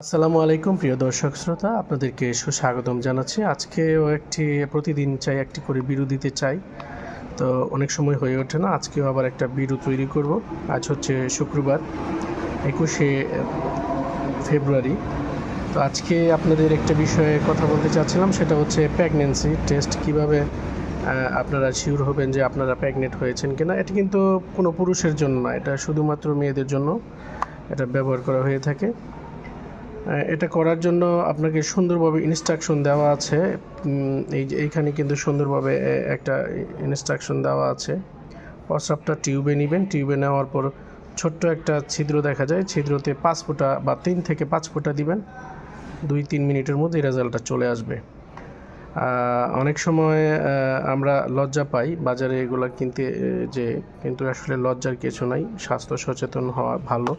আসসালামু আলাইকুম প্রিয় দর্শক শ্রোতা, আপনাদেরকে সুস্বাগতম জানাচ্ছি। আজকেও প্রতিদিন চাই একটি করে ভিডিও দিতে চাই, তো অনেক সময় হয়ে ওঠে না। আজকেও আবার একটা ভিডিও তৈরি করব। আজ হচ্ছে শুক্রবার 21শে ফেব্রুয়ারি। তো আজকে আপনাদের একটা বিষয়ে কথা বলতে চাচ্ছিলাম, সেটা হচ্ছে প্রেগন্যান্সি টেস্ট। কিভাবে আপনারা শিওর হবেন যে আপনারা প্রেগনেন্ট হয়েছেন কিনা। এটা কিন্তু কোনো পুরুষের জন্য না, এটা শুধুমাত্র মেয়েদের জন্য এটা ব্যবহার করা হয়ে থাকে। এটা করার জন্য আপনাকে সুন্দরভাবে ইনস্ট্রাকশন দেওয়া আছে। এইখানে কিন্তু সুন্দরভাবে একটা ইনস্ট্রাকশন দেওয়া আছে। প্রস্রাবটা টিউবে নেবেন, টিউবে নেওয়ার পর ছোট্ট একটা ছিদ্র দেখা যায়, ছিদ্রতে 5 ফোঁটা বা 3 থেকে 5 ফোঁটা দিবেন। 2-3 মিনিটের মধ্যে রেজাল্টটা চলে আসবে। অনেক সময় আমরা লজ্জা পাই বাজারে এগুলো কিনতে, কিন্তু আসলে লজ্জার কিছু নাই। স্বাস্থ্য সচেতন হওয়া ভালো।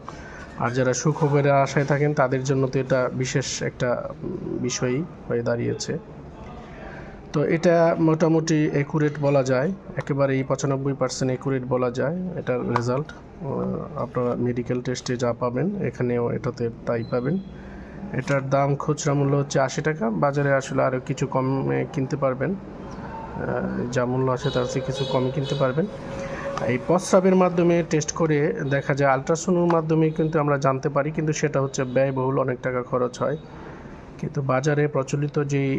আর যারা সুখবরের আশায় থাকেন তাদের জন্য তো এটা বিশেষ একটা বিষয়ই হয়ে দাঁড়িয়েছে। তো এটা মোটামুটি অ্যাকুরেট বলা যায়, একেবারেই 95% অ্যাকুরেট বলা যায় এটার রেজাল্ট। আপনারা মেডিকেল টেস্টে যা পাবেন এখানেও এটাতে তাই পাবেন। এটার দাম খুচরা মূল্য হচ্ছে 80 টাকা। বাজারে আসলে আরও কিছু কমে কিনতে পারবেন, যা মূল্য আছে তার চেয়ে কিছু কমে কিনতে পারবেন। এই প্রস্রাবের মাধ্যমে টেস্ট করে দেখা যায়, আলট্রাসাউন্ডের মাধ্যমে কিন্তু আমরা জানতে পারি, কিন্তু সেটা হচ্ছে ব্যয়বহুল, অনেক টাকা খরচ হয়। কিন্তু বাজারে প্রচলিত যেই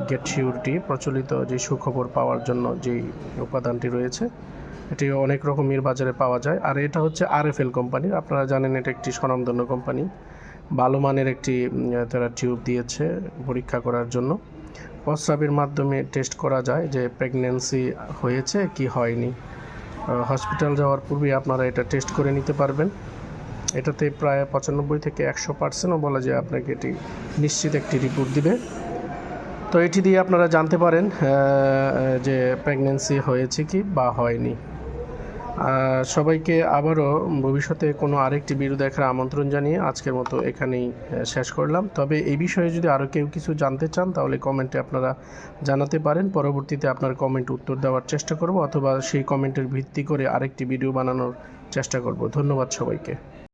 গেট সিউরিটি, প্রচলিত যে সুখবর পাওয়ার জন্য যেই উপাদানটি রয়েছে, এটি অনেক রকমের বাজারে পাওয়া যায়। আর এটা হচ্ছে RFL কোম্পানির। আপনারা জানেন এটা একটি স্বনামধন্য কোম্পানি। ভালো মানের একটি তারা টিউব দিয়েছে পরীক্ষা করার জন্য। প্রস্রাবের মাধ্যমে টেস্ট করা যায় যে প্রেগন্যান্সি হয়েছে কি হয়নি। হসপিটাল যাওয়ার পূর্বে আপনারা এটা টেস্ট করে নিতে পারবেন। এটাতে প্রায় 95 থেকে 100%ও বলা যায় আপনাকে এটি নিশ্চিত একটি রিপোর্ট দিবে। তো এটি দিয়ে আপনারা জানতে পারেন যে প্রেগন্যান্সি হয়েছে কি বা হয়নি। সবাইকে আবারও ভবিষ্যতে কোনো আরেকটি ভিডিও দেখার আমন্ত্রণ জানিয়ে আজকের মতো এখানেই শেষ করলাম। তবে এই বিষয়ে যদি আরও কেউ কিছু জানতে চান তাহলে কমেন্টে আপনারা জানাতে পারেন। পরবর্তীতে আপনার কমেন্ট উত্তর দেওয়ার চেষ্টা করব, অথবা সেই কমেন্টের ভিত্তি করে আরেকটি ভিডিও বানানোর চেষ্টা করব। ধন্যবাদ সবাইকে।